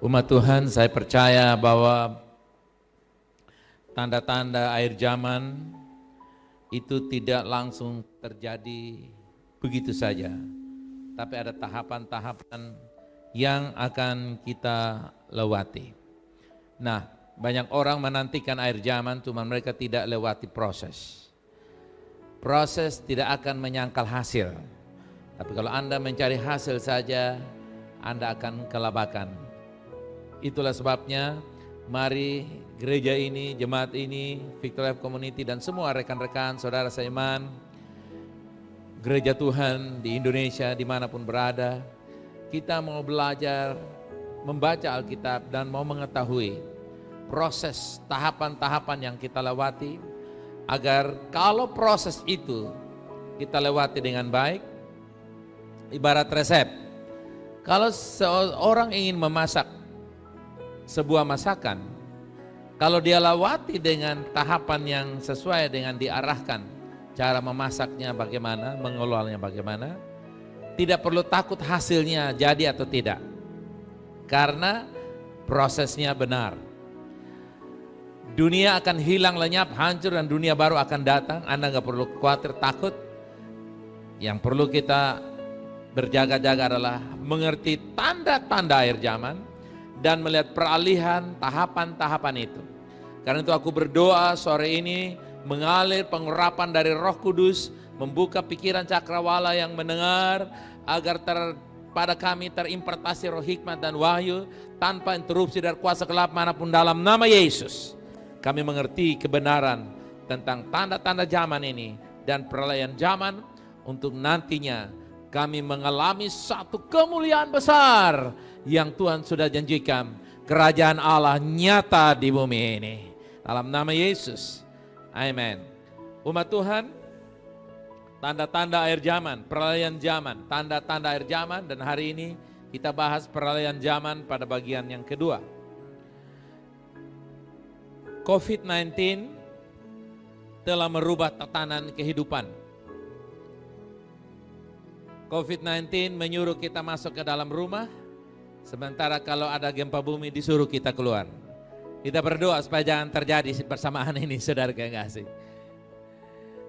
Umat Tuhan, saya percaya bahwa tanda-tanda akhir zaman itu tidak langsung terjadi begitu saja, tapi ada tahapan-tahapan yang akan kita lewati. Nah, banyak orang menantikan akhir zaman, cuma mereka tidak lewati proses. Proses tidak akan menyangkal hasil, tapi kalau Anda mencari hasil saja, Anda akan kelabakan. Itulah sebabnya mari gereja ini, jemaat ini, Victory Life Community dan semua rekan-rekan, saudara seiman, gereja Tuhan di Indonesia dimanapun berada, kita mau belajar membaca Alkitab dan mau mengetahui proses tahapan-tahapan yang kita lewati, agar kalau proses itu kita lewati dengan baik, ibarat resep. Kalau seorang ingin memasak sebuah masakan, kalau dia lewati dengan tahapan yang sesuai dengan diarahkan, cara memasaknya bagaimana, mengelolanya bagaimana, tidak perlu takut hasilnya jadi atau tidak, karena prosesnya benar. Dunia akan hilang, lenyap, hancur, dan dunia baru akan datang. Anda gak perlu khawatir, takut. Yang perlu kita berjaga-jaga adalah mengerti tanda-tanda akhir zaman dan melihat peralihan tahapan-tahapan itu. Karena itu aku berdoa sore ini mengalir pengurapan dari Roh Kudus, membuka pikiran cakrawala yang mendengar, agar pada kami terimpartasi roh hikmat dan wahyu tanpa interupsi dari kuasa gelap manapun, dalam nama Yesus. Kami mengerti kebenaran tentang tanda-tanda zaman ini dan peralihan zaman, untuk nantinya kami mengalami satu kemuliaan besar yang Tuhan sudah janjikan. Kerajaan Allah nyata di bumi ini. Dalam nama Yesus. Amin. Umat Tuhan, tanda-tanda akhir zaman, peralihan zaman, tanda-tanda akhir zaman, dan hari ini kita bahas peralihan zaman pada bagian yang kedua. COVID-19 telah merubah tatanan kehidupan. COVID-19 menyuruh kita masuk ke dalam rumah, sementara kalau ada gempa bumi disuruh kita keluar. Kita berdoa supaya jangan terjadi bersamaan ini, saudara kekasih.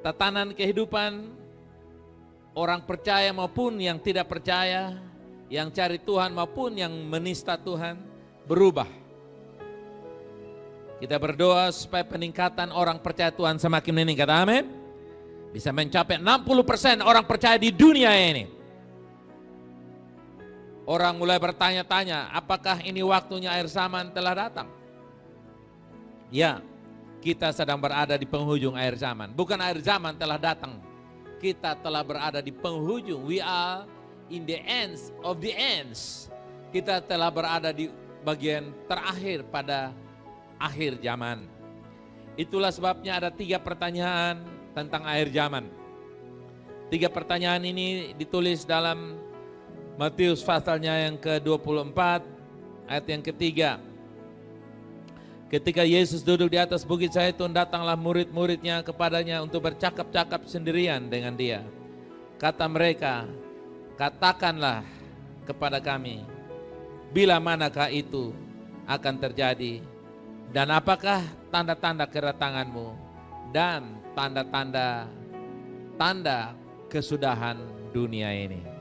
Tatanan kehidupan orang percaya maupun yang tidak percaya, yang cari Tuhan maupun yang menista Tuhan, berubah. Kita berdoa supaya peningkatan orang percaya Tuhan semakin meningkat, amin. Bisa mencapai 60% orang percaya di dunia ini. Orang mulai bertanya-tanya, apakah ini waktunya akhir zaman telah datang? Ya, kita sedang berada di penghujung akhir zaman. Bukan akhir zaman telah datang, kita telah berada di penghujung. We are in the ends of the ends. Kita telah berada di bagian terakhir pada akhir zaman. Itulah sebabnya ada 3 pertanyaan tentang akhir zaman. 3 pertanyaan ini ditulis dalam Matius pasalnya yang ke-24 ayat yang ketiga. Ketika Yesus duduk di atas bukit Zaitun, datanglah murid-muridnya kepadanya untuk bercakap-cakap sendirian dengan dia. Kata mereka, katakanlah kepada kami, bila manakah itu akan terjadi? Dan apakah tanda-tanda kedatanganmu dan tanda kesudahan dunia ini?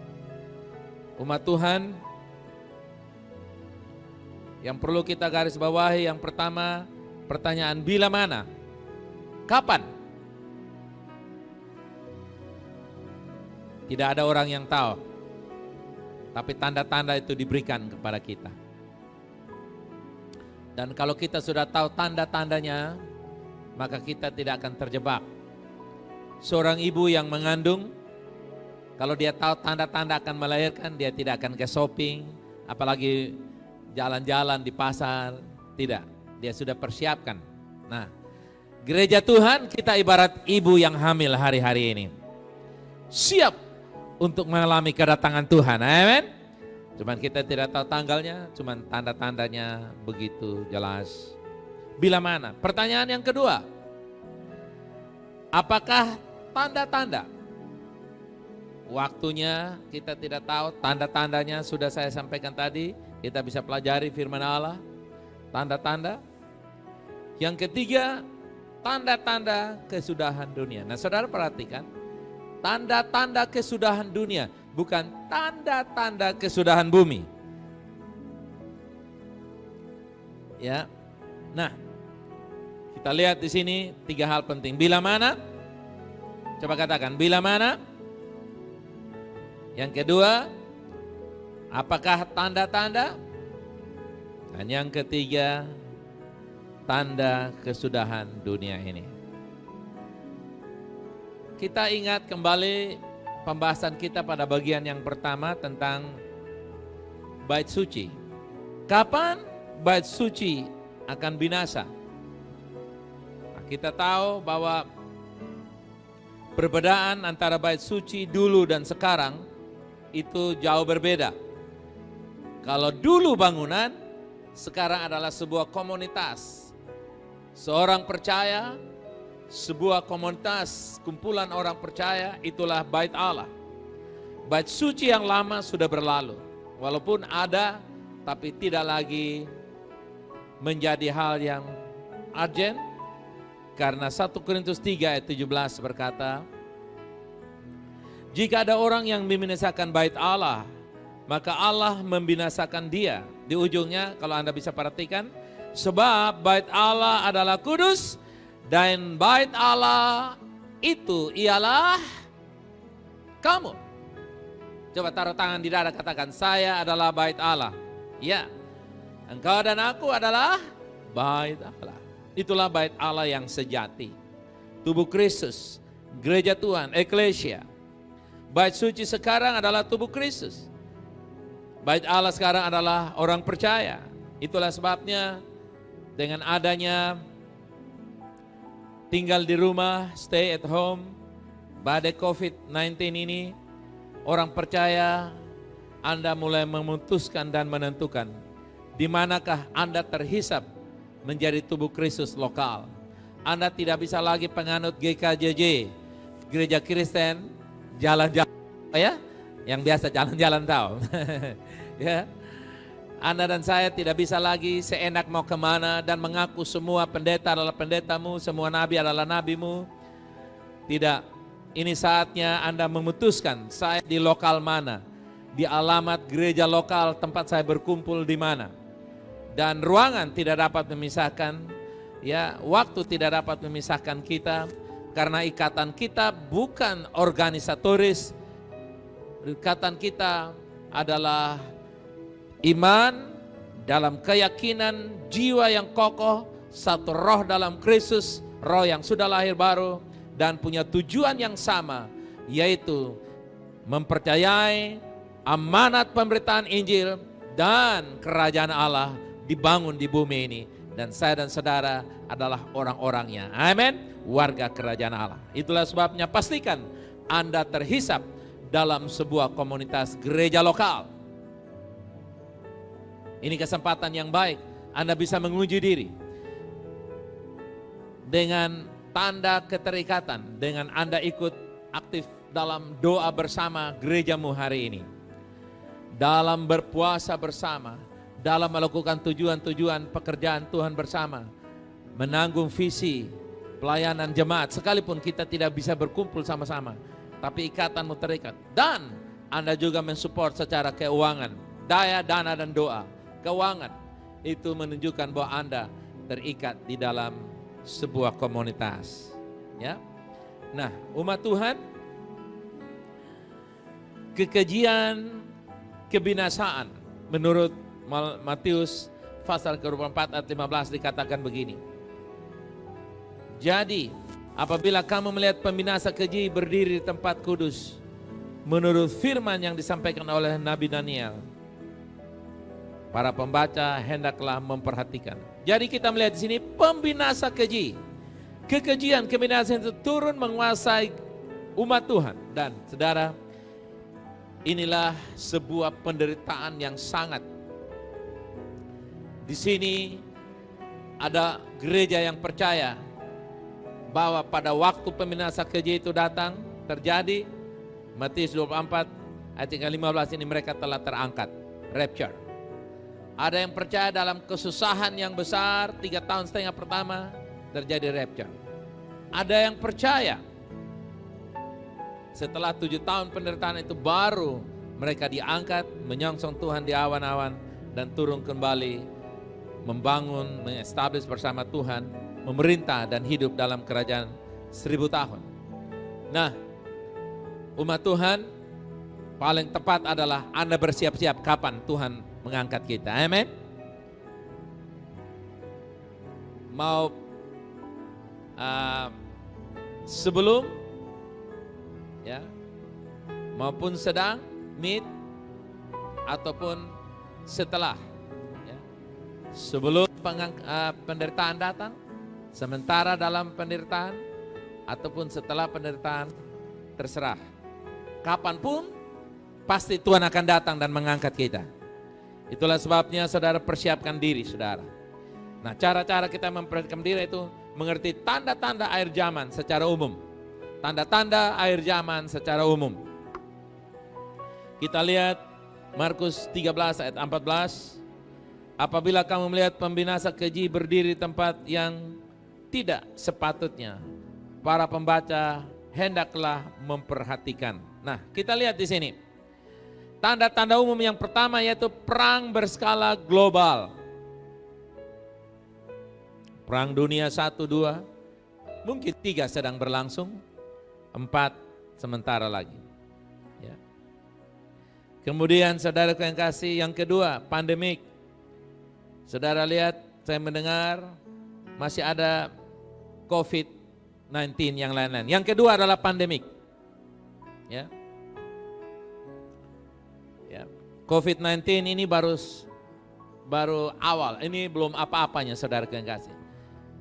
Umat Tuhan, yang perlu kita garis bawahi, yang pertama, pertanyaan bila mana? Kapan? Tidak ada orang yang tahu, tapi tanda-tanda itu diberikan kepada kita. Dan kalau kita sudah tahu tanda-tandanya, maka kita tidak akan terjebak. Seorang ibu yang mengandung, kalau dia tahu tanda-tanda akan melahirkan, dia tidak akan ke shopping, apalagi jalan-jalan di pasar, tidak. Dia sudah persiapkan. Nah, gereja Tuhan kita ibarat ibu yang hamil hari-hari ini. Siap untuk mengalami kedatangan Tuhan, amin. Cuman kita tidak tahu tanggalnya, cuman tanda-tandanya begitu jelas. Bila mana? Pertanyaan yang kedua, apakah tanda-tanda? Waktunya kita tidak tahu, tanda-tandanya sudah saya sampaikan tadi, Kita bisa pelajari firman Allah, tanda-tanda. Yang ketiga, tanda-tanda kesudahan dunia. Nah, saudara perhatikan, tanda-tanda kesudahan dunia, bukan tanda-tanda kesudahan bumi. Ya. Nah, kita lihat di sini 3 hal penting. Bila mana? Coba katakan, bila mana? Yang kedua, apakah tanda-tanda? Dan yang ketiga, tanda kesudahan dunia ini. Kita ingat kembali pembahasan kita pada bagian yang pertama tentang bait suci. Kapan bait suci akan binasa? Nah, kita tahu bahwa perbedaan antara bait suci dulu dan sekarang itu jauh berbeda. Kalau dulu bangunan, sekarang adalah sebuah komunitas. Seorang percaya, sebuah komunitas, kumpulan orang percaya, itulah bait Allah. Bait suci yang lama sudah berlalu. Walaupun ada, tapi tidak lagi menjadi hal yang urgent. Karena 1 Korintus 3 ayat 17 berkata, jika ada orang yang membinasakan bait Allah, maka Allah membinasakan dia. Di ujungnya kalau Anda bisa perhatikan, sebab bait Allah adalah kudus dan bait Allah itu ialah kamu. Coba taruh tangan di dada, katakan, saya adalah bait Allah. Ya, engkau dan aku adalah bait Allah. Itulah bait Allah yang sejati. Tubuh Kristus, gereja Tuhan, eklesia. Bait suci sekarang adalah tubuh Kristus. Bait Allah sekarang adalah orang percaya. Itulah sebabnya dengan adanya tinggal di rumah, stay at home, badai COVID-19 ini, orang percaya Anda mulai memutuskan dan menentukan di manakah Anda terhisap menjadi tubuh Kristus lokal. Anda tidak bisa lagi penganut GKJJ, Gereja Kristen, jalan-jalan, ya, yang biasa jalan-jalan tahu. Ya, Anda dan saya tidak bisa lagi seenak mau kemana dan mengaku semua pendeta adalah pendetamu, semua nabi adalah nabimu. Tidak, ini saatnya Anda memutuskan saya di lokal mana, di alamat gereja lokal tempat saya berkumpul di mana. Dan ruangan tidak dapat memisahkan, ya, waktu tidak dapat memisahkan kita. Karena ikatan kita bukan organisatoris, ikatan kita adalah iman dalam keyakinan, jiwa yang kokoh, satu roh dalam Kristus, roh yang sudah lahir baru, dan punya tujuan yang sama, yaitu mempercayai amanat pemberitaan Injil dan kerajaan Allah dibangun di bumi ini. Dan saya dan saudara adalah orang-orangnya. Amin. Warga kerajaan Allah. Itulah sebabnya pastikan Anda terhisap dalam sebuah komunitas gereja lokal. Ini kesempatan yang baik. Anda bisa menguji diri dengan tanda keterikatan, dengan Anda ikut aktif dalam doa bersama gerejamu hari ini, dalam berpuasa bersama, dalam melakukan tujuan-tujuan pekerjaan Tuhan bersama, menanggung visi pelayanan jemaat, sekalipun kita tidak bisa berkumpul sama-sama, tapi ikatanmu terikat. Dan Anda juga mensupport secara keuangan, daya, dana, dan doa. Keuangan itu menunjukkan bahwa Anda terikat di dalam sebuah komunitas. Ya, nah, umat Tuhan, kekejian kebinasaan menurut Matius pasal ke-24 ayat 15 dikatakan begini. Jadi, apabila kamu melihat pembinasa keji berdiri di tempat kudus, menurut firman yang disampaikan oleh Nabi Daniel, para pembaca hendaklah memperhatikan. Jadi kita melihat di sini pembinasa keji. Kekejian, kebinasaan itu turun menguasai umat Tuhan. Dan saudara, inilah sebuah penderitaan yang sangat. Di sini ada gereja yang percaya bahwa pada waktu pembinasa keji itu datang, terjadi, Matius 24 ayat 15 ini mereka telah terangkat, rapture. Ada yang percaya dalam kesusahan yang besar 3,5 tahun pertama terjadi rapture. Ada yang percaya setelah 7 tahun penderitaan itu baru mereka diangkat menyongsong Tuhan di awan-awan dan turun kembali membangun, mengestablish bersama Tuhan, memerintah dan hidup dalam kerajaan 1000 tahun. Nah, umat Tuhan paling tepat adalah Anda bersiap-siap kapan Tuhan mengangkat kita. Amin. Mau sebelum ya maupun sedang, mid ataupun setelah ya. Sebelum penderitaan datang, sementara dalam penderitaan ataupun setelah penderitaan, terserah. Kapanpun pasti Tuhan akan datang dan mengangkat kita. Itulah sebabnya saudara persiapkan diri saudara. Nah, cara-cara kita mempersiapkan diri itu mengerti tanda-tanda akhir zaman secara umum. Tanda-tanda akhir zaman secara umum. Kita lihat Markus 13 ayat 14. Apabila kamu melihat pembinasa keji berdiri di tempat yang tidak sepatutnya, para pembaca hendaklah memperhatikan. Nah, kita lihat di sini. Tanda-tanda umum yang pertama yaitu perang berskala global. Perang dunia 1, 2, mungkin 3 sedang berlangsung, 4 sementara lagi. Ya. Kemudian saudara yang kasih, yang kedua pandemik. Saudara lihat, saya mendengar masih ada COVID-19 yang lain-lain. Yang kedua adalah pandemik. Ya. Ya. COVID-19 ini baru awal, ini belum apa-apanya saudara yang kasih.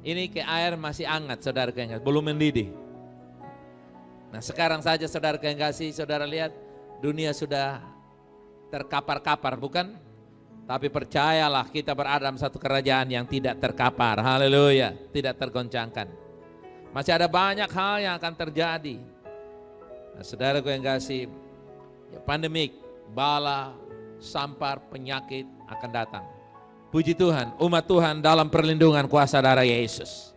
Ini ke air masih hangat saudara yang kasih, belum mendidih. Nah sekarang saja saudara yang kasih, saudara lihat dunia sudah terkapar-kapar bukan? Tapi percayalah kita berada dalam satu kerajaan yang tidak terkapar, haleluya, tidak tergoncangkan. Masih ada banyak hal yang akan terjadi. Nah saudara yang kasih, ya, pandemik, bala, sampar, penyakit akan datang. Puji Tuhan, umat Tuhan dalam perlindungan kuasa darah Yesus.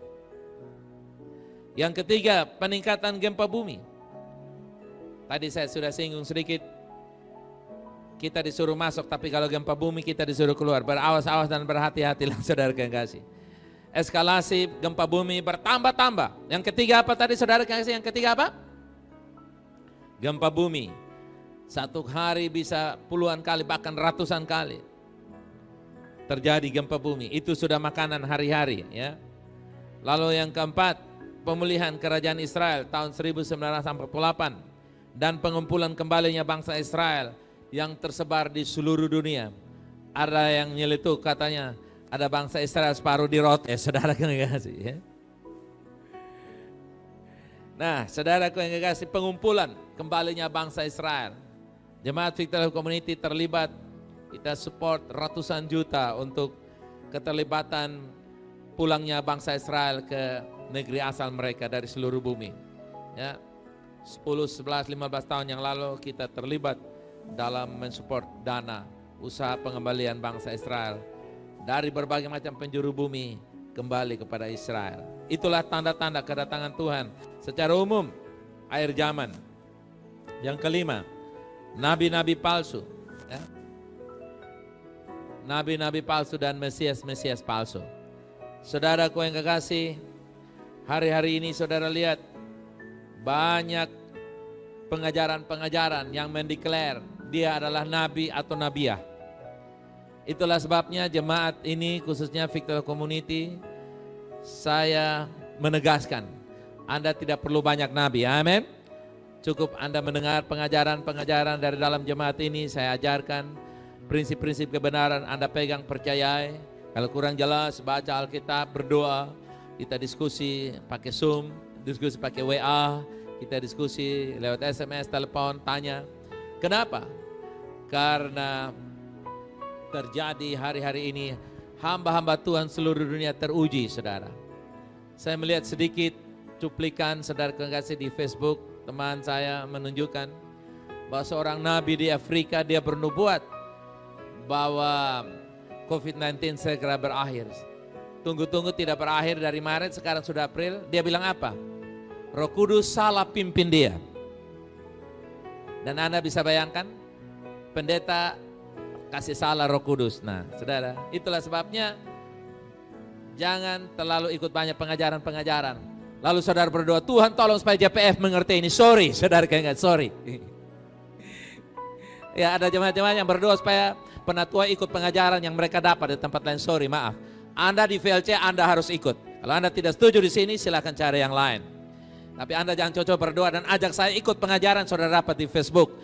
Yang ketiga, peningkatan gempa bumi. Tadi saya sudah singgung sedikit, kita disuruh masuk, tapi kalau gempa bumi kita disuruh keluar. Berawas-awas dan berhati-hatilah saudara yang kasih. Eskalasi gempa bumi bertambah-tambah. Yang ketiga apa tadi saudara yang kasih? Yang ketiga apa? Gempa bumi. Satu hari bisa puluhan kali, bahkan ratusan kali terjadi gempa bumi. Itu sudah makanan hari-hari ya. Lalu yang keempat, pemulihan kerajaan Israel tahun 1948 dan pengumpulan kembalinya bangsa Israel yang tersebar di seluruh dunia. Ada yang nyeletuk katanya ada bangsa Israel separuh di Rotes, saudara yang kasih ya. Nah, saudaraku yang kasih, pengumpulan kembalinya bangsa Israel. Jemaat Victory Community terlibat. Kita support ratusan juta untuk keterlibatan pulangnya bangsa Israel ke negeri asal mereka dari seluruh bumi. Ya, 10, 11, 15 tahun yang lalu kita terlibat dalam mensupport dana usaha pengembalian bangsa Israel dari berbagai macam penjuru bumi kembali kepada Israel. Itulah tanda-tanda kedatangan Tuhan secara umum akhir zaman. Yang kelima, nabi-nabi palsu. Ya. Nabi-nabi palsu dan Mesias-Mesias palsu. Saudaraku yang kekasih, hari-hari ini saudara lihat banyak pengajaran-pengajaran yang mendeklar dia adalah nabi atau nabiah. Itulah sebabnya jemaat ini khususnya Victory Community, saya menegaskan Anda tidak perlu banyak nabi, amin. Cukup Anda mendengar pengajaran-pengajaran dari dalam jemaat ini, saya ajarkan prinsip-prinsip kebenaran, Anda pegang, percayai. Kalau kurang jelas, baca Alkitab, berdoa. Kita diskusi pakai Zoom, diskusi pakai WA, kita diskusi lewat SMS, telepon, tanya. Kenapa? Karena terjadi hari-hari ini, hamba-hamba Tuhan seluruh dunia teruji, saudara. Saya melihat sedikit cuplikan, saudara kekasih, di Facebook, teman saya menunjukkan bahwa seorang nabi di Afrika, dia bernubuat bahwa COVID-19 segera berakhir. Tunggu-tunggu tidak berakhir dari Maret, sekarang sudah April. Dia bilang apa? Roh Kudus salah pimpin dia. Dan Anda bisa bayangkan, pendeta kasih salah Roh Kudus. Nah, saudara, itulah sebabnya jangan terlalu ikut banyak pengajaran-pengajaran. Lalu saudara berdoa, Tuhan tolong supaya JPF mengerti ini. Sorry, saudara ingat, sorry. Ya, ada jemaat-jemaat yang berdoa supaya penatua ikut pengajaran yang mereka dapat di tempat lain. Sorry, maaf. Anda di VLC, Anda harus ikut. Kalau Anda tidak setuju di sini, silakan cari yang lain. Tapi Anda jangan cocok berdoa dan ajak saya ikut pengajaran saudara dapat di Facebook.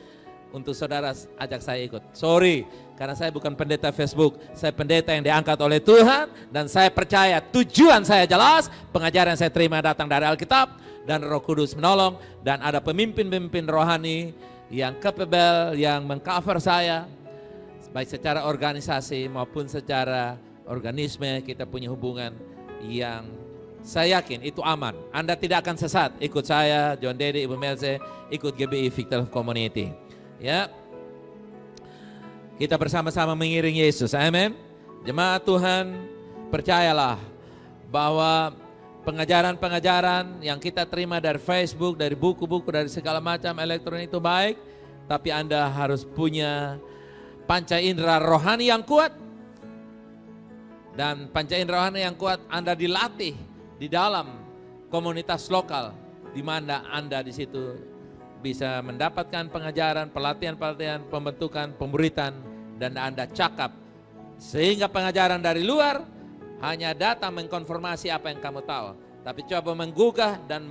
Untuk saudara ajak saya ikut. Sorry, karena saya bukan pendeta Facebook. Saya pendeta yang diangkat oleh Tuhan. Dan saya percaya tujuan saya jelas. Pengajaran saya terima datang dari Alkitab. Dan Roh Kudus menolong. Dan ada pemimpin-pemimpin rohani yang capable, yang mengcover saya. Baik secara organisasi maupun secara organisme, kita punya hubungan yang saya yakin itu aman. Anda tidak akan sesat. Ikut saya, John Dede, Ibu Melze, ikut GBI Victor Community. Ya, kita bersama-sama mengiring Yesus. Amin. Jemaat Tuhan, percayalah bahwa pengajaran-pengajaran yang kita terima dari Facebook, dari buku-buku, dari segala macam elektronik itu baik. Tapi Anda harus punya panca indera rohani yang kuat. Dan panca indera rohani yang kuat Anda dilatih di dalam komunitas lokal, di mana Anda di situ bisa mendapatkan pengajaran, pelatihan-pelatihan, pembentukan, pemberitaan, dan Anda cakap. Sehingga pengajaran dari luar hanya datang mengkonfirmasi apa yang kamu tahu. Tapi coba menggugah dan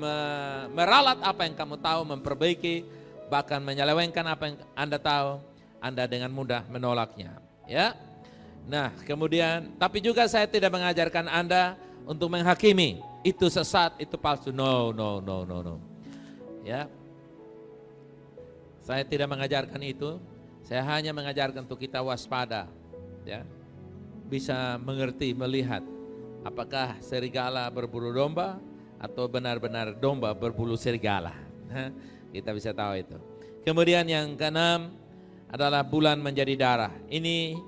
meralat apa yang kamu tahu, memperbaiki, bahkan menyelewengkan apa yang Anda tahu, Anda dengan mudah menolaknya. Ya. Nah, kemudian, tapi juga saya tidak mengajarkan Anda untuk menghakimi. Itu sesat, itu palsu. No. Ya. Saya tidak mengajarkan itu. Saya hanya mengajarkan untuk kita waspada. Ya. Bisa mengerti, melihat apakah serigala berbulu domba atau benar-benar domba berbulu serigala. Kita bisa tahu itu. Kemudian yang keenam adalah bulan menjadi darah. Ini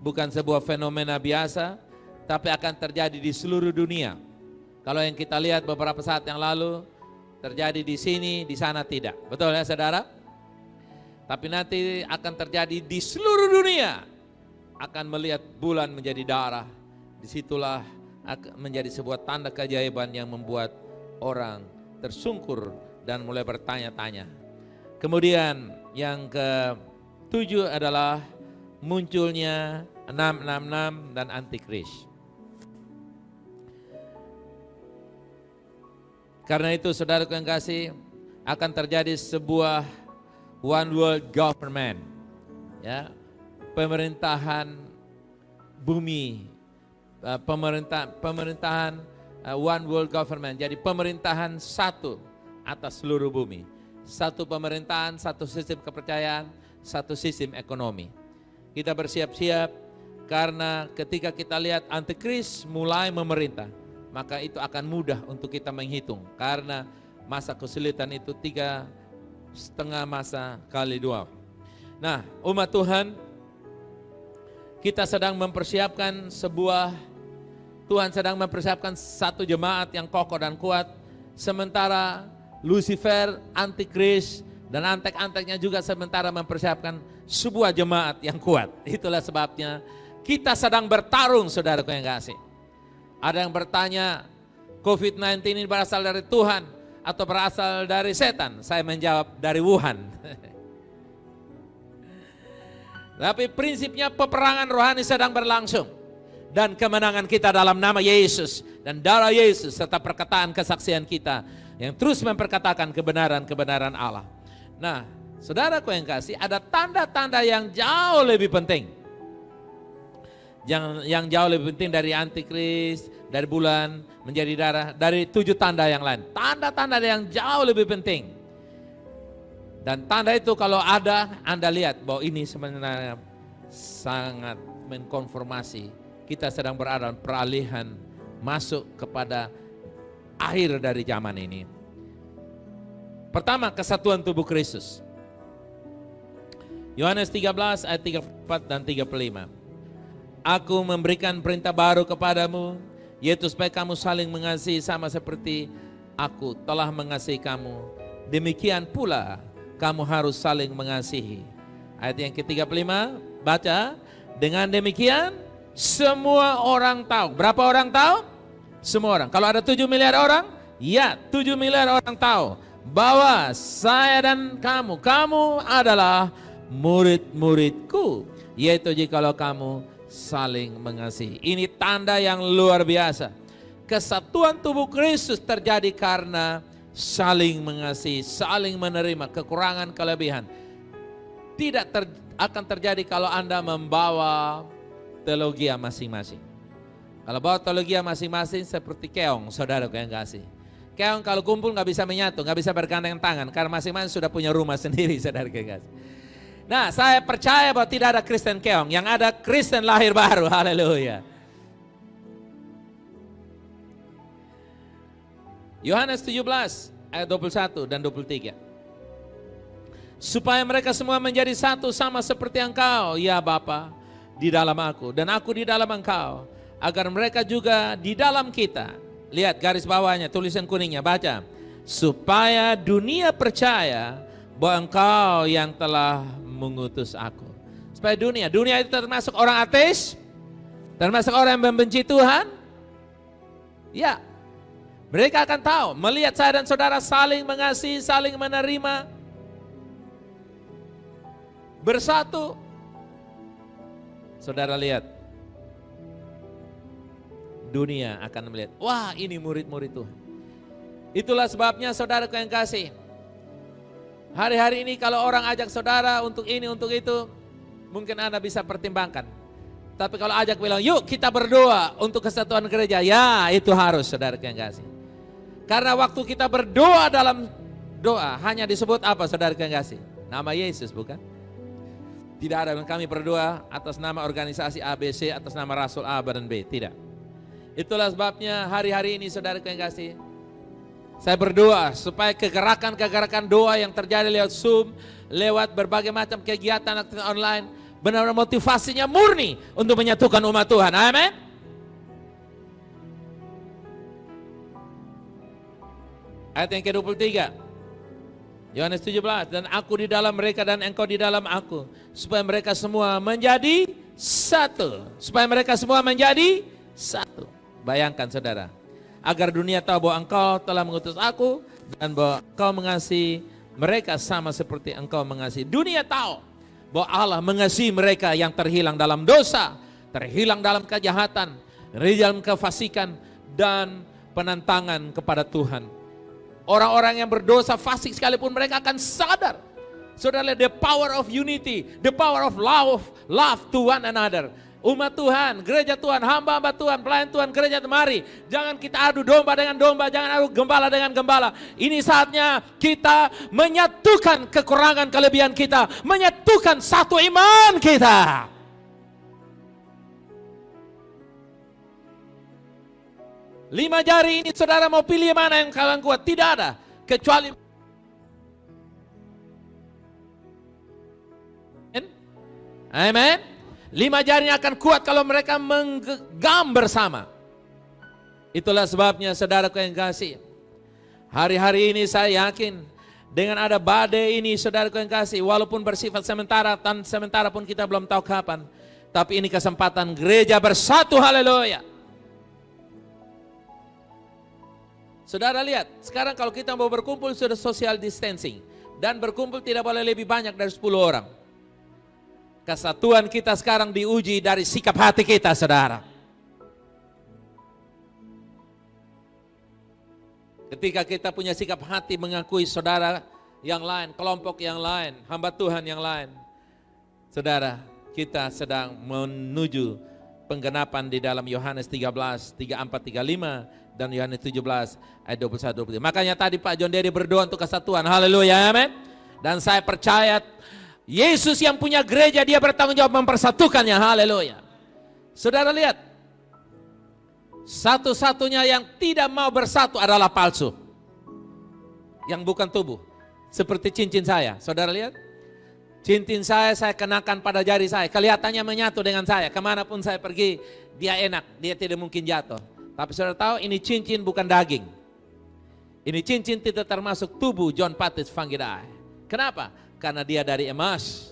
bukan sebuah fenomena biasa, tapi akan terjadi di seluruh dunia. Kalau yang kita lihat beberapa saat yang lalu, terjadi di sini, di sana tidak. Betul ya saudara? Tapi nanti akan terjadi di seluruh dunia. Akan melihat bulan menjadi darah. Disitulah akan menjadi sebuah tanda keajaiban yang membuat orang tersungkur dan mulai bertanya-tanya. Kemudian yang ke-7 adalah munculnya 666 dan antikris. Karena itu saudaraku yang kasih, akan terjadi sebuah one world government. Ya, pemerintahan bumi, pemerintahan one world government. Jadi pemerintahan satu atas seluruh bumi. Satu pemerintahan, satu sistem kepercayaan, satu sistem ekonomi. Kita bersiap-siap karena ketika kita lihat antikris mulai memerintah, maka itu akan mudah untuk kita menghitung. Karena masa kesulitan itu 3,5 masa kali 2. Nah, umat Tuhan, kita sedang mempersiapkan Tuhan sedang mempersiapkan satu jemaat yang kokoh dan kuat. Sementara Lucifer, antikris, dan antek-anteknya juga sementara mempersiapkan sebuah jemaat yang kuat. Itulah sebabnya kita sedang bertarung, saudaraku yang kasih. Ada yang bertanya, COVID-19 ini berasal dari Tuhan atau berasal dari setan? Saya menjawab dari Wuhan. Tapi prinsipnya peperangan rohani sedang berlangsung. Dan kemenangan kita dalam nama Yesus dan darah Yesus serta perkataan kesaksian kita yang terus memperkatakan kebenaran-kebenaran Allah. Nah, saudaraku yang kasih, ada tanda-tanda yang jauh lebih penting. Yang jauh lebih penting dari antikris, dari bulan menjadi darah, dari 7 tanda yang lain. Tanda-tanda yang jauh lebih penting. Dan tanda itu kalau ada, Anda lihat bahwa ini sebenarnya sangat mengkonfirmasi kita sedang berada dalam peralihan masuk kepada akhir dari zaman ini. Pertama, kesatuan tubuh Kristus. Yohanes 13 ayat 34 dan 35. Aku memberikan perintah baru kepadamu, yaitu supaya kamu saling mengasihi sama seperti aku telah mengasihi kamu. Demikian pula kamu harus saling mengasihi. Ayat yang ke-35, baca. Dengan demikian semua orang tahu. Berapa orang tahu? Semua orang. Kalau ada 7 miliar orang, ya 7 miliar orang tahu bahwa saya dan kamu adalah murid-muridku, yaitu jikalau kamu saling mengasihi. Ini tanda yang luar biasa. Kesatuan tubuh Kristus terjadi karena saling mengasihi, saling menerima kekurangan kelebihan. Tidak akan terjadi kalau Anda membawa teologi masing-masing. Kalau bawa teologi masing-masing seperti keong, saudara yang kasih. Keong kalau kumpul nggak bisa menyatu, nggak bisa bergandeng tangan karena masing-masing sudah punya rumah sendiri, saudara yang kasih. Nah, saya percaya bahwa tidak ada Kristen keong, yang ada Kristen lahir baru. Haleluya. Yohanes 17 ayat 21 dan 23. Supaya mereka semua menjadi satu sama seperti Engkau, ya Bapa, di dalam aku dan aku di dalam Engkau, agar mereka juga di dalam kita. Lihat garis bawahnya, tulisan kuningnya, baca. Supaya dunia percaya bahwa Engkau yang telah mengutus aku. Supaya dunia itu termasuk orang ateis, termasuk orang yang membenci Tuhan. Ya, mereka akan tahu, melihat saya dan saudara saling mengasihi, saling menerima, bersatu. Saudara lihat, dunia akan melihat, wah ini murid-murid Tuhan. Itulah sebabnya saudara yang kasih, hari-hari ini kalau orang ajak saudara untuk ini, untuk itu, mungkin Anda bisa pertimbangkan. Tapi kalau ajak bilang, yuk kita berdoa untuk kesatuan gereja, ya itu harus saudara yang kasih. Karena waktu kita berdoa dalam doa, hanya disebut apa saudara yang kasih? Nama Yesus bukan? Tidak ada yang kami berdoa atas nama organisasi ABC, atas nama Rasul A dan B, tidak. Itulah sebabnya hari-hari ini saudara yang kasih, saya berdoa supaya kegerakan-kegerakan doa yang terjadi lewat Zoom, lewat berbagai macam kegiatan online, benar-benar motivasinya murni untuk menyatukan umat Tuhan. Amin. Ayat yang ke-23. Yohanes 17, dan aku di dalam mereka dan engkau di dalam aku, supaya mereka semua menjadi satu. Supaya mereka semua menjadi satu. Bayangkan saudara, agar dunia tahu bahwa engkau telah mengutus aku dan bahwa engkau mengasihi mereka sama seperti engkau mengasihi. Dunia tahu bahwa Allah mengasihi mereka yang terhilang dalam dosa, terhilang dalam kejahatan, dalam kefasikan dan penentangan kepada Tuhan. Orang-orang yang berdosa fasik sekalipun mereka akan sadar. Saudara, the power of unity, the power of love to one another. Umat Tuhan, gereja Tuhan, hamba-hamba Tuhan, pelayan Tuhan, gereja mari. Jangan kita adu domba dengan domba, jangan adu gembala dengan gembala. Ini saatnya kita menyatukan kekurangan kelebihan kita, menyatukan satu iman kita. Lima jari ini saudara mau pilih mana yang kalian kuat? Tidak ada. Kecuali amen. 5 jari akan kuat kalau mereka menggenggam bersama. Itulah sebabnya saudaraku yang kasih, hari-hari ini saya yakin dengan ada badai ini saudaraku yang kasih, walaupun bersifat sementara, dan sementara pun kita belum tahu kapan, tapi ini kesempatan gereja bersatu. Haleluya. Saudara lihat, sekarang kalau kita mau berkumpul sudah social distancing. Dan berkumpul tidak boleh lebih banyak dari 10 orang. Kesatuan kita sekarang diuji dari sikap hati kita, saudara. Ketika kita punya sikap hati mengakui saudara yang lain, kelompok yang lain, hamba Tuhan yang lain. Saudara, kita sedang menuju penggenapan di dalam Yohanes 13, 34, 35. Dan Yohanes 17 ayat 21-23. Makanya tadi Pak John Dery berdoa untuk kesatuan. Haleluya, amin. Dan saya percaya Yesus yang punya gereja, dia bertanggung jawab mempersatukannya. Haleluya. Saudara lihat, satu-satunya yang tidak mau bersatu adalah palsu, yang bukan tubuh. Seperti cincin saya, saudara lihat. Cincin saya kenakan pada jari saya. Kelihatannya menyatu dengan saya. Kemanapun saya pergi, dia enak. Dia tidak mungkin jatuh. Tapi saudara tahu ini cincin bukan daging. Ini cincin tidak termasuk tubuh John Baptist Vangidae. Kenapa? Karena dia dari emas.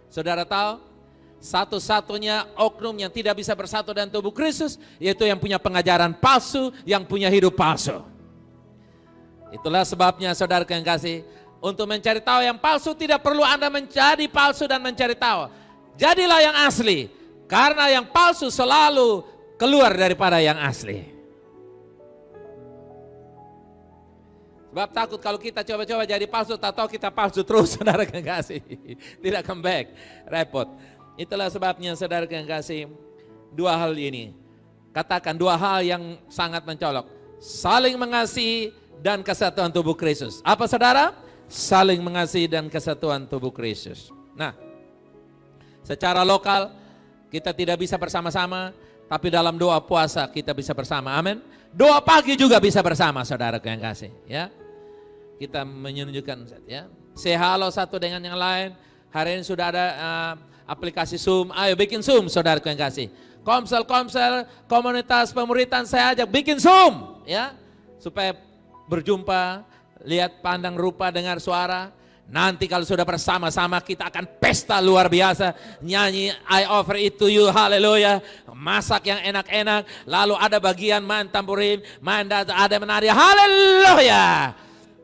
Saudara tahu, satu-satunya oknum yang tidak bisa bersatu dengan tubuh Kristus, yaitu yang punya pengajaran palsu, yang punya hidup palsu. Itulah sebabnya saudara yang kasih, untuk mencari tahu yang palsu tidak perlu Anda menjadi palsu dan mencari tahu. Jadilah yang asli, karena yang palsu selalu keluar daripada yang asli. Sebab takut kalau kita coba-coba jadi palsu, tak tahu kita palsu terus, saudara yang kasih. Tidak come back, repot. Itulah sebabnya saudara yang kasih, dua hal ini. Katakan dua hal yang sangat mencolok. Saling mengasihi dan kesatuan tubuh Kristus. Apa saudara? Saling mengasihi dan kesatuan tubuh Kristus. Nah, secara lokal kita tidak bisa bersama-sama, tapi dalam doa puasa kita bisa bersama. Amin. Doa pagi juga bisa bersama, saudara yang kasih. Ya, kita menunjukkan, ya. Say halo satu dengan yang lain. Hari ini sudah ada aplikasi Zoom. Ayo bikin Zoom, saudara yang kasih. Komsel, komunitas pemuritan saya ajak bikin Zoom, ya, supaya berjumpa, lihat, pandang rupa, dengar suara. Nanti kalau sudah bersama-sama kita akan pesta luar biasa. Nyanyi I offer it to you, haleluya. Masak yang enak-enak. Lalu ada bagian main tamborin, ada menari, haleluya.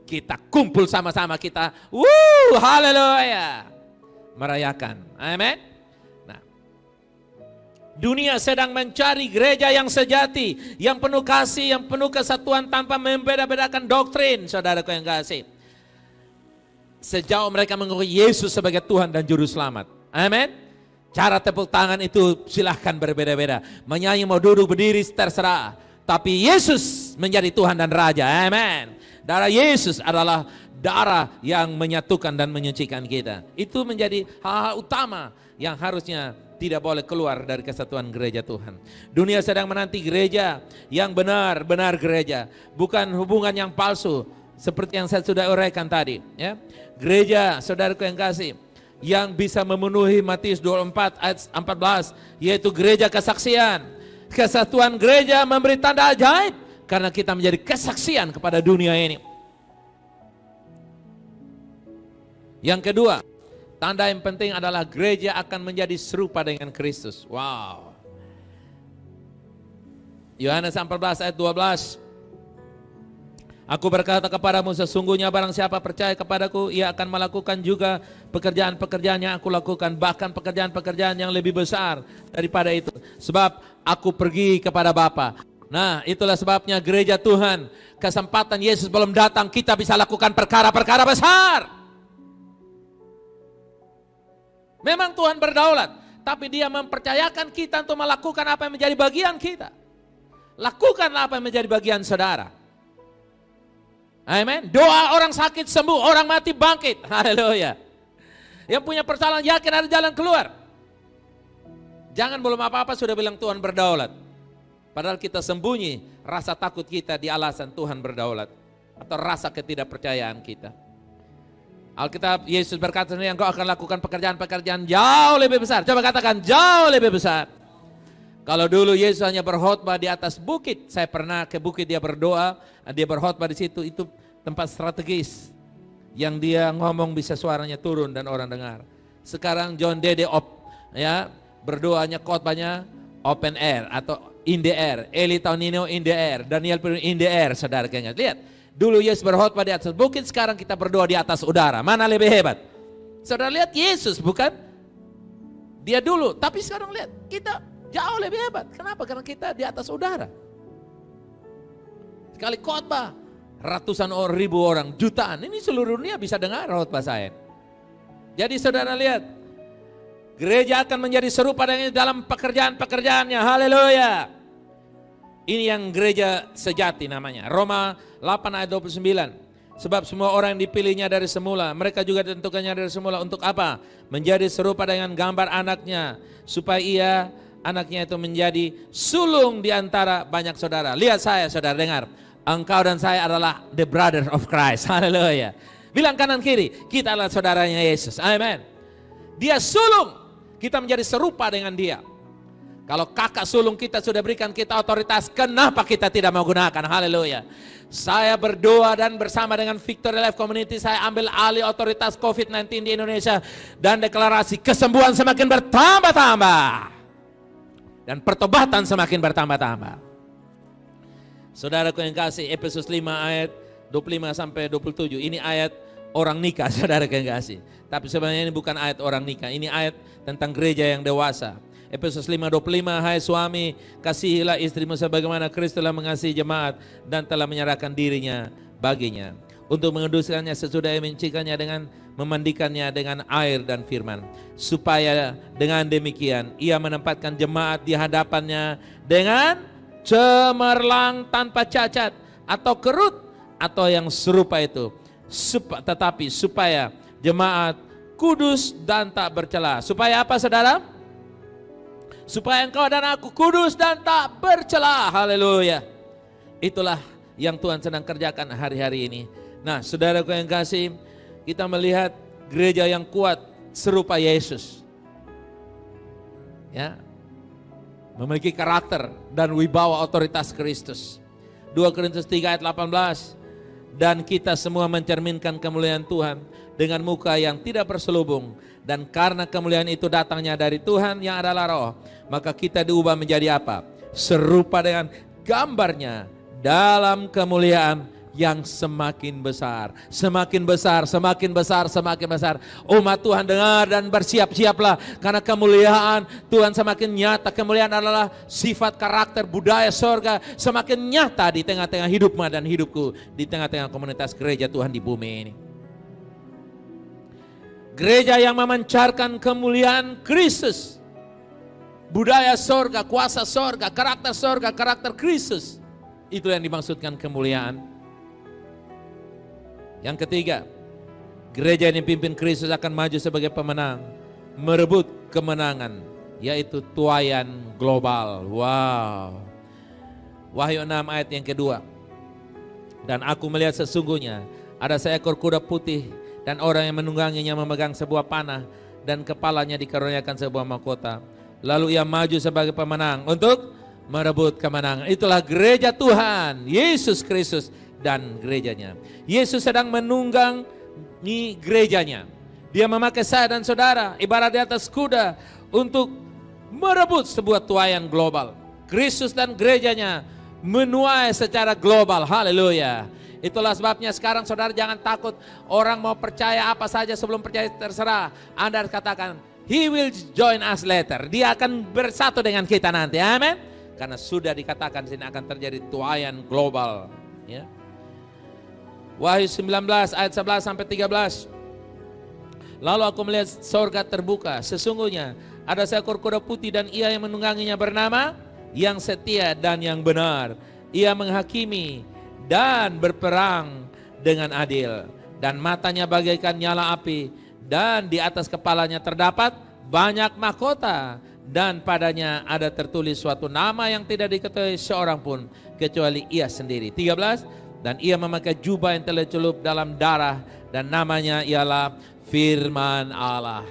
Kita kumpul sama-sama kita, haleluya. Merayakan, amin. Nah, dunia sedang mencari gereja yang sejati, yang penuh kasih, yang penuh kesatuan tanpa membeda-bedakan doktrin, saudaraku yang kasih. Sejauh mereka mengakui Yesus sebagai Tuhan dan Juru Selamat. Amin. Cara tepuk tangan itu silahkan berbeda-beda. Menyanyi mau duduk berdiri terserah. Tapi Yesus menjadi Tuhan dan Raja. Amin. Darah Yesus adalah darah yang menyatukan dan menyucikan kita. Itu menjadi hal-hal utama yang harusnya tidak boleh keluar dari kesatuan gereja Tuhan. Dunia sedang menanti gereja yang benar-benar gereja. Bukan hubungan yang palsu. Seperti yang saya sudah uraikan tadi, ya. Gereja, saudaraku yang kasih, yang bisa memenuhi Matius 24 ayat 14, yaitu gereja kesaksian. Kesatuan gereja memberi tanda ajaib, karena kita menjadi kesaksian kepada dunia ini. Yang kedua, tanda yang penting adalah gereja akan menjadi serupa dengan Kristus. Wow. Yohanes 14 ayat 12. Aku berkata kepadamu, sesungguhnya barang siapa percaya kepadaku, ia akan melakukan juga pekerjaan-pekerjaan yang aku lakukan, bahkan pekerjaan-pekerjaan yang lebih besar daripada itu. Sebab aku pergi kepada Bapa. Nah, itulah sebabnya gereja Tuhan, kesempatan Yesus belum datang, kita bisa lakukan perkara-perkara besar. Memang Tuhan berdaulat, tapi Dia mempercayakan kita untuk melakukan apa yang menjadi bagian kita. Lakukanlah apa yang menjadi bagian saudara. Amin. Doa orang sakit sembuh, orang mati bangkit. Haleluya. Yang punya persoalan yakin ada jalan keluar. Jangan belum apa-apa sudah bilang Tuhan berdaulat. Padahal kita sembunyi rasa takut kita di alasan Tuhan berdaulat. Atau rasa ketidakpercayaan kita. Alkitab Yesus berkata yang kau akan lakukan pekerjaan-pekerjaan jauh lebih besar. Coba katakan jauh lebih besar. Kalau dulu Yesus hanya berkhotbah di atas bukit, saya pernah ke bukit dia berdoa, dia berkhotbah di situ, itu tempat strategis yang dia ngomong bisa suaranya turun dan orang dengar. Sekarang John Dede berdoanya khotbahnya open air atau in the air, Eli Taunino in the air, Daniel Pirun in the air, saudara ingat. Lihat, dulu Yesus berkhotbah di atas bukit, sekarang kita berdoa di atas udara. Mana lebih hebat? Saudara lihat Yesus bukan? Dia dulu, tapi sekarang lihat kita jauh lebih hebat. Kenapa? Karena kita di atas udara. Sekali khotbah, ratusan ribu orang, jutaan. Ini seluruh dunia bisa dengar khotbah saya. Jadi saudara lihat, gereja akan menjadi serupa dengan dalam pekerjaan-pekerjaannya. Haleluya. Ini yang gereja sejati namanya. Roma 8 ayat 29. Sebab semua orang yang dipilihnya dari semula, mereka juga ditentukannya dari semula untuk apa? Menjadi serupa dengan gambar anaknya, supaya anaknya itu menjadi sulung di antara banyak saudara. Lihat saya, saudara dengar. Engkau dan saya adalah the brother of Christ. Haleluya. Bilang kanan kiri, kita adalah saudaranya Yesus. Amen. Dia sulung, kita menjadi serupa dengan dia. Kalau kakak sulung kita sudah berikan kita otoritas, kenapa kita tidak mau gunakan? Haleluya. Saya berdoa dan bersama dengan Victory Life Community, saya ambil alih otoritas COVID-19 di Indonesia. Dan deklarasi kesembuhan semakin bertambah-tambah. Dan pertobatan semakin bertambah-tambah. Saudaraku yang kasih, Efesus 5 ayat 25 sampai 27. Ini ayat orang nikah, saudara yang kasih. Tapi sebenarnya ini bukan ayat orang nikah, ini ayat tentang gereja yang dewasa. Efesus 5:25, hai suami, kasihilah istrimu sebagaimana Kristus telah mengasihi jemaat dan telah menyerahkan dirinya baginya, untuk menguduskannya sesudah ia menyucikannya dengan memandikannya dengan air dan firman, supaya dengan demikian ia menempatkan jemaat di hadapannya dengan cemerlang tanpa cacat atau kerut atau yang serupa itu, tetapi supaya jemaat kudus dan tak bercela. Supaya apa, saudara? Supaya engkau dan aku kudus dan tak bercela. Haleluya. Itulah yang Tuhan sedang kerjakan hari-hari ini. Nah, saudaraku yang kasih, kita melihat gereja yang kuat serupa Yesus. Ya. Memiliki karakter dan wibawa otoritas Kristus. 2 Korintus 3 ayat 18. Dan kita semua mencerminkan kemuliaan Tuhan dengan muka yang tidak berselubung. Dan karena kemuliaan itu datangnya dari Tuhan yang adalah Roh, maka kita diubah menjadi apa? Serupa dengan gambarnya dalam kemuliaan yang semakin besar. Semakin besar, semakin besar, semakin besar. Umat Tuhan dengar dan bersiap-siaplah. Karena kemuliaan Tuhan semakin nyata. Kemuliaan adalah sifat karakter budaya sorga. Semakin nyata di tengah-tengah hidupmu dan hidupku. Di tengah-tengah komunitas gereja Tuhan di bumi ini. Gereja yang memancarkan kemuliaan Kristus. Budaya sorga, kuasa sorga, karakter Kristus. Itu yang dimaksudkan kemuliaan. Yang ketiga, gereja yang dipimpin Kristus akan maju sebagai pemenang. Merebut kemenangan, yaitu tuaian global. Wow. Wahyu 6 ayat yang kedua. Dan aku melihat sesungguhnya ada seekor kuda putih, dan orang yang menungganginya memegang sebuah panah, dan kepalanya dikaruniakan sebuah mahkota. Lalu ia maju sebagai pemenang untuk merebut kemenangan. Itulah gereja Tuhan, Yesus Kristus dan gerejanya. Yesus sedang menunggangi gerejanya. Dia memakai saya dan saudara ibarat di atas kuda untuk merebut sebuah tuaian global. Kristus dan gerejanya menuai secara global. Haleluya. Itulah sebabnya sekarang saudara jangan takut orang mau percaya apa saja sebelum percaya, terserah. Anda katakan, He will join us later. Dia akan bersatu dengan kita nanti. Amin. Karena sudah dikatakan di sini akan terjadi tuaian global. Ya. Wahyu 19 ayat 11 sampai 13. Lalu aku melihat sorga terbuka. Sesungguhnya ada seekor kuda putih dan ia yang menungganginya bernama yang setia dan yang benar. Ia menghakimi dan berperang dengan adil, dan matanya bagaikan nyala api, dan di atas kepalanya terdapat banyak mahkota, dan padanya ada tertulis suatu nama yang tidak diketahui seorang pun kecuali ia sendiri. 13. Dan ia memakai jubah yang telah celup dalam darah, dan namanya ialah Firman Allah.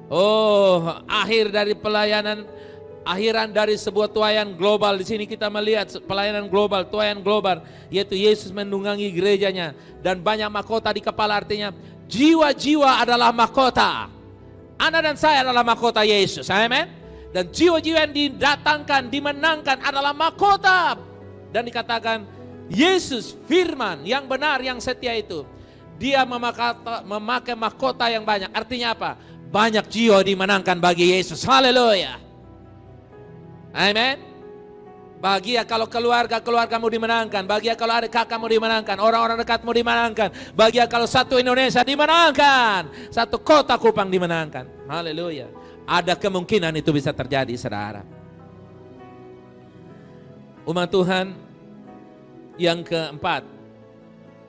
Oh, akhir dari pelayanan, akhiran dari sebuah tuaian global. Di sini kita melihat pelayanan global, tuaian global, yaitu Yesus menunggangi gerejanya dan banyak mahkota di kepala. Artinya jiwa-jiwa adalah mahkota. Anda dan saya adalah mahkota Yesus. Amin. Dan jiwa-jiwa yang didatangkan, dimenangkan adalah mahkota. Dan dikatakan Yesus firman yang benar, yang setia itu. Dia memakai mahkota yang banyak. Artinya apa? Banyak jiwa dimenangkan bagi Yesus. Haleluya. Amen. Bahagia kalau keluargamu dimenangkan. Bahagia kalau adik kakakmu dimenangkan. Orang-orang dekatmu dimenangkan. Bahagia kalau satu Indonesia dimenangkan. Satu kota Kupang dimenangkan. Haleluya. Ada kemungkinan itu bisa terjadi, saudara. Umat Tuhan yang keempat,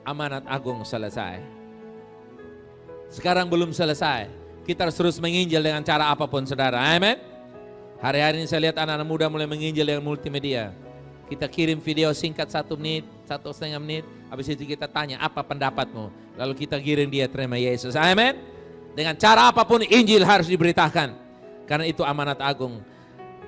amanat agung selesai. Sekarang belum selesai. Kita harus terus menginjil dengan cara apapun, saudara. Amen. Hari-hari ini saya lihat anak-anak muda mulai menginjil dengan multimedia. Kita kirim video singkat 1 menit, 1,5 menit. Habis itu kita tanya, apa pendapatmu? Lalu kita kirim dia terima Yesus. Amin. Dengan cara apapun Injil harus diberitakan. Karena itu amanat agung.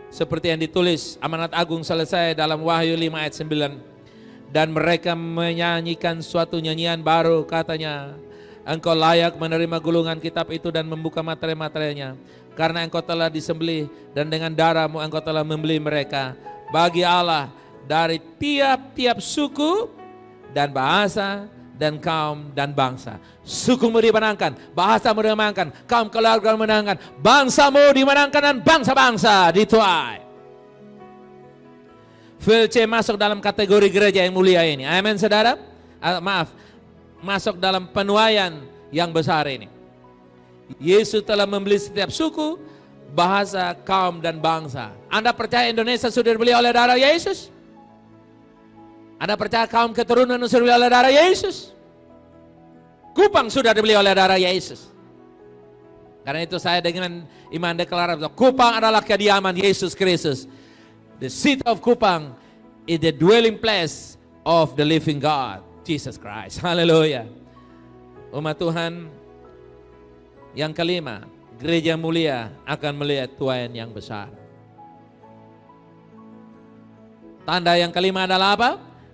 Seperti yang ditulis, amanat agung selesai dalam Wahyu 5 ayat 9. Dan mereka menyanyikan suatu nyanyian baru, katanya, engkau layak menerima gulungan kitab itu dan membuka materai-materainya. Karena engkau telah disembelih dan dengan darahmu engkau telah membeli mereka bagi Allah dari tiap-tiap suku dan bahasa dan kaum dan bangsa. Sukumu dimenangkan, bahasamu dimenangkan, kaum keluarga dimenangkan, bangsamu dimenangkan dan bangsa-bangsa dituai. VLC masuk dalam kategori gereja yang mulia ini. Amin saudara. Masuk dalam penuaian yang besar ini. Yesus telah membeli setiap suku, bahasa, kaum dan bangsa. Anda percaya Indonesia sudah dibeli oleh darah Yesus? Anda percaya kaum keturunan sudah dibeli oleh darah Yesus? Kupang sudah dibeli oleh darah Yesus. Karena itu saya dengan iman deklarasi, Kupang adalah kediaman Yesus Kristus. The seat of Kupang is the dwelling place of the living God, Jesus Christ. Haleluya. Umat Tuhan, yang kelima, gereja mulia akan melihat tuaian yang besar. Tanda yang kelima adalah apa?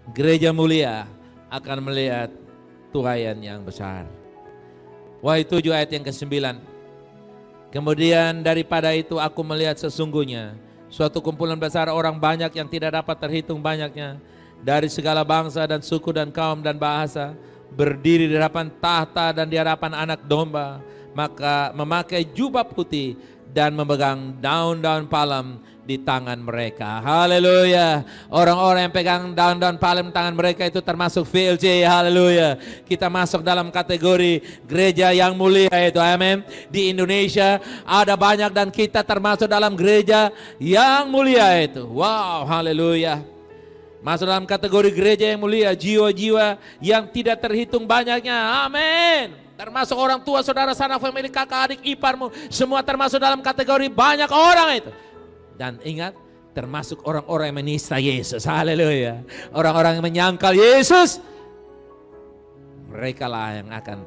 Gereja mulia akan melihat tuaian yang besar. Wahyu 7 ayat yang ke-9. Kemudian daripada itu aku melihat sesungguhnya suatu kumpulan besar orang banyak yang tidak dapat terhitung banyaknya, dari segala bangsa dan suku dan kaum dan bahasa, berdiri di hadapan tahta dan di hadapan anak domba, maka memakai jubah putih dan memegang daun-daun palem di tangan mereka. Haleluya. Orang-orang yang pegang daun-daun palem di tangan mereka itu termasuk VLC. Haleluya. Kita masuk dalam kategori gereja yang mulia itu. Amin. Di Indonesia ada banyak dan kita termasuk dalam gereja yang mulia itu. Wow, haleluya. Masuk dalam kategori gereja yang mulia, jiwa-jiwa yang tidak terhitung banyaknya. Amin. Termasuk orang tua, saudara, sanak famili, kakak, adik, iparmu, semua termasuk dalam kategori banyak orang itu. Dan ingat, termasuk orang-orang yang menista Yesus. Haleluya. Orang-orang yang menyangkal Yesus, mereka lah yang akan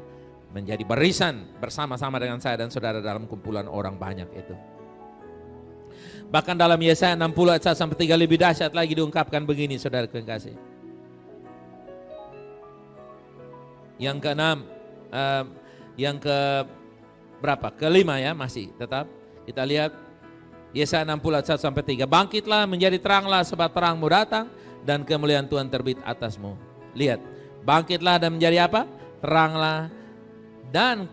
menjadi barisan bersama-sama dengan saya dan saudara dalam kumpulan orang banyak itu. Bahkan dalam Yesaya 60 ayat 1-3 lebih dahsyat lagi diungkapkan begini, saudara yang kasih. Yang keenam, yang ke berapa? Kelima ya, masih tetap. Kita lihat Yesaya 60 ayat 1-3. Bangkitlah, menjadi teranglah, sebab terangmu datang dan kemuliaan Tuhan terbit atasmu. Lihat, bangkitlah dan menjadi apa? Teranglah dan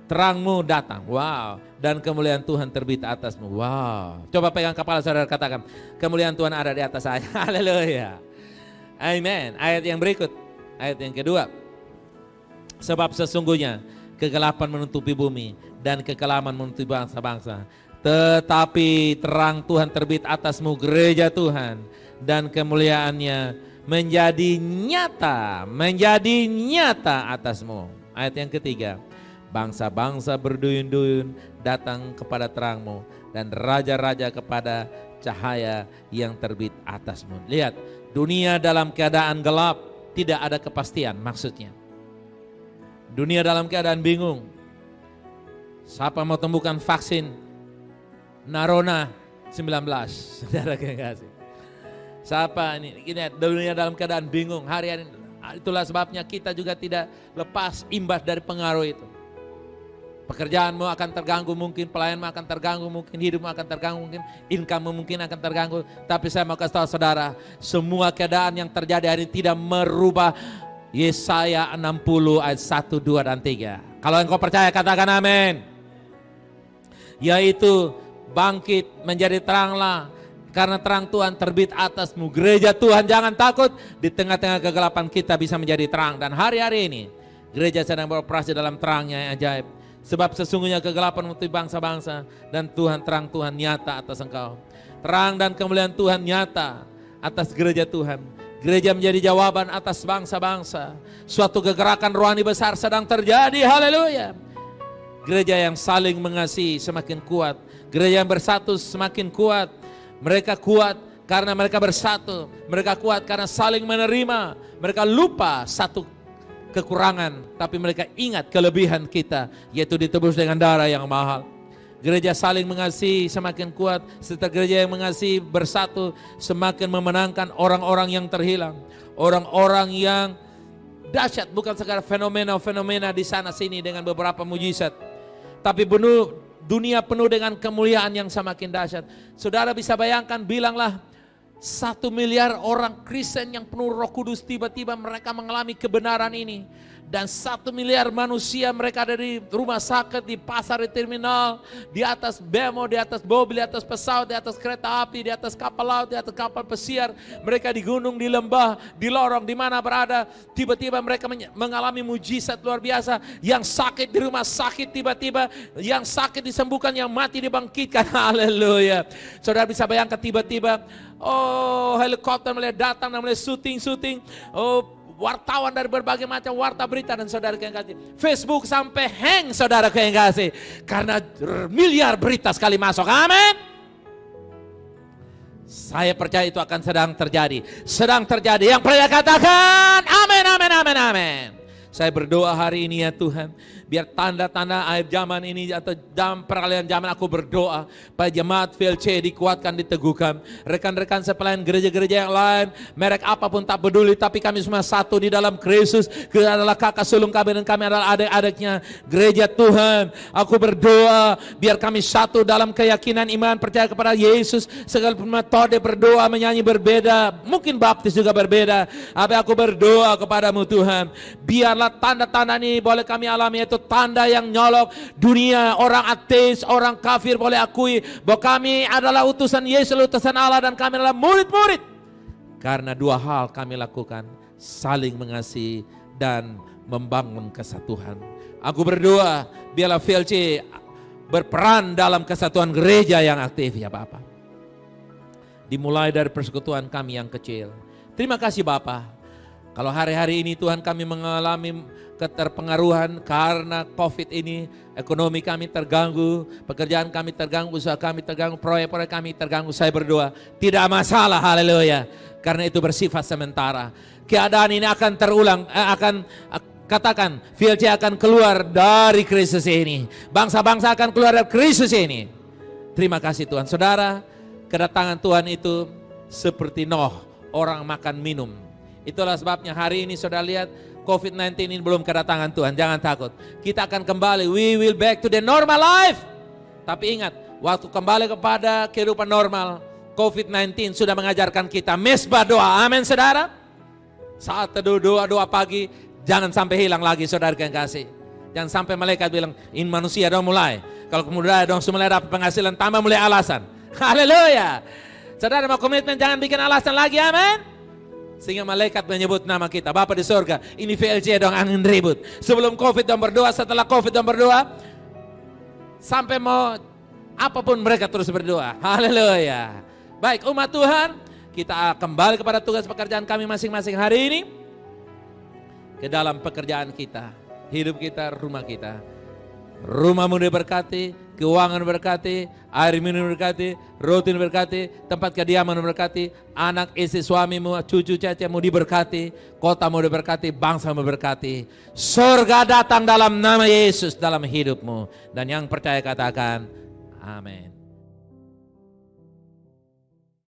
terangmu datang. Wow. Dan kemuliaan Tuhan terbit atasmu. Wow. Coba pegang kepala saudara, katakan, kemuliaan Tuhan ada di atas saya. Haleluya. Amen. Ayat yang berikut, ayat yang kedua. Sebab sesungguhnya kegelapan menutupi bumi dan kekelaman menutupi bangsa-bangsa. Tetapi terang Tuhan terbit atasmu, gereja Tuhan, dan kemuliaannya menjadi nyata atasmu. Ayat yang ketiga, bangsa-bangsa berduyun-duyun datang kepada terangmu, dan raja-raja kepada cahaya yang terbit atasmu. Lihat, dunia dalam keadaan gelap, tidak ada kepastian maksudnya. Dunia dalam keadaan bingung. Siapa mau temukan vaksin Narona 19, saudara kasih. Siapa ini dunia dalam keadaan bingung hari-hari. Itulah sebabnya kita juga tidak lepas imbas dari pengaruh itu. Pekerjaanmu akan terganggu mungkin, pelayanmu akan terganggu mungkin, hidupmu akan terganggu mungkin, income mungkin akan terganggu. Tapi saya mau kasih tahu saudara, semua keadaan yang terjadi hari ini tidak merubah Yesaya 60 ayat 1, 2, dan 3. Kalau engkau percaya katakan amin. Yaitu bangkit menjadi teranglah, karena terang Tuhan terbit atasmu. Gereja Tuhan jangan takut, di tengah-tengah kegelapan kita bisa menjadi terang. Dan hari-hari ini gereja sedang beroperasi dalam terangnya yang ajaib. Sebab sesungguhnya kegelapan menutupi bangsa-bangsa dan terang Tuhan nyata atas engkau. Terang dan kemuliaan Tuhan nyata atas gereja Tuhan. Gereja menjadi jawaban atas bangsa-bangsa. Suatu kegerakan rohani besar sedang terjadi. Haleluya. Gereja yang saling mengasihi semakin kuat. Gereja yang bersatu semakin kuat. Mereka kuat karena mereka bersatu. Mereka kuat karena saling menerima. Mereka lupa satu kekurangan, tapi mereka ingat kelebihan kita, yaitu ditebus dengan darah yang mahal. Gereja saling mengasihi semakin kuat, serta gereja yang mengasihi bersatu semakin memenangkan orang-orang yang terhilang. Orang-orang yang dahsyat, bukan sekadar fenomena-fenomena di sana sini dengan beberapa mujizat, tapi dunia penuh dengan kemuliaan yang semakin dahsyat. Saudara bisa bayangkan, bilanglah 1 miliar orang Kristen yang penuh Roh Kudus, tiba-tiba mereka mengalami kebenaran ini. Dan 1 miliar manusia, mereka dari rumah sakit, di pasar, di terminal, di atas bemo, di atas mobil, di atas pesawat, di atas kereta api, di atas kapal laut, di atas kapal pesiar. Mereka di gunung, di lembah, di lorong, di mana berada. Tiba-tiba mereka mengalami mujizat luar biasa. Yang sakit di rumah sakit tiba-tiba, yang sakit disembuhkan, yang mati dibangkitkan. Haleluya. Saudara bisa bayangkan tiba-tiba, helikopter mulai datang, mulai syuting. Wartawan dari berbagai macam warta berita, dan saudara yang kasih, Facebook sampai hang, saudara yang kasih, karena miliar berita sekali masuk. Amin. Saya percaya itu akan sedang terjadi. Yang percaya katakan amin, amin, amin, amin. Saya berdoa hari ini ya Tuhan, biar tanda-tanda akhir zaman ini atau dalam peralihan zaman, aku berdoa supaya jemaat VLC dikuatkan, diteguhkan. Rekan-rekan sepelayan gereja-gereja yang lain, merek apapun tak peduli, tapi kami semua satu di dalam Kristus. Kita adalah kakak sulung kami dan kami adalah adik-adiknya gereja Tuhan. Aku berdoa biar kami satu dalam keyakinan iman, percaya kepada Yesus. Segala metode berdoa, menyanyi berbeda, mungkin baptis juga berbeda. Tapi aku berdoa kepadamu Tuhan, biarlah tanda-tanda ini boleh kami alami, yaitu tanda yang nyolok dunia. Orang ateis, orang kafir boleh akui bahwa kami adalah utusan Yesus, utusan Allah, dan kami adalah murid-murid. Karena 2 hal kami lakukan, saling mengasihi dan membangun kesatuan. Aku berdoa biarlah VLC berperan dalam kesatuan gereja yang aktif ya Bapa. Dimulai dari persekutuan kami yang kecil. Terima kasih Bapa. Kalau hari-hari ini Tuhan kami mengalami keterpengaruhan karena COVID ini, ekonomi kami terganggu, pekerjaan kami terganggu, usaha kami terganggu, proyek-proyek kami terganggu, saya berdoa, tidak masalah, haleluya. Karena itu bersifat sementara. Keadaan ini akan terulang, katakan, VLC akan keluar dari krisis ini. Bangsa-bangsa akan keluar dari krisis ini. Terima kasih Tuhan. Saudara, kedatangan Tuhan itu seperti Noh, orang makan minum. Itulah sebabnya hari ini saudara lihat, COVID-19 ini belum kedatangan Tuhan. Jangan takut, kita akan kembali. We will back to the normal life. Tapi ingat, waktu kembali kepada kehidupan normal, COVID-19 sudah mengajarkan kita mesbah doa. Amin saudara. Saat teduh doa pagi, jangan sampai hilang lagi saudara yang kasih. Jangan sampai malaikat bilang, ini manusia dong mulai. Kalau kemudian dong mulai dapat penghasilan, tambah mulai alasan. Haleluya. Saudara mau komitmen, jangan bikin alasan lagi, amin. Sehingga malaikat menyebut nama kita, Bapa di sorga, ini VLC dong angin ribut. Sebelum COVID dong berdoa, setelah COVID dong berdoa. Sampai mau apapun mereka terus berdoa. Haleluya. Baik umat Tuhan, kita kembali kepada tugas pekerjaan kami masing-masing hari ini. Ke dalam pekerjaan kita, hidup kita, rumah kita. Rumahmu diberkati, keuangan berkati, air minum berkati, roti berkati, tempat kediaman berkati, anak istri suamimu, cucu cecemu diberkati, kotamu diberkati, bangsamu berkati. Surga datang dalam nama Yesus dalam hidupmu. Dan yang percaya katakan amin.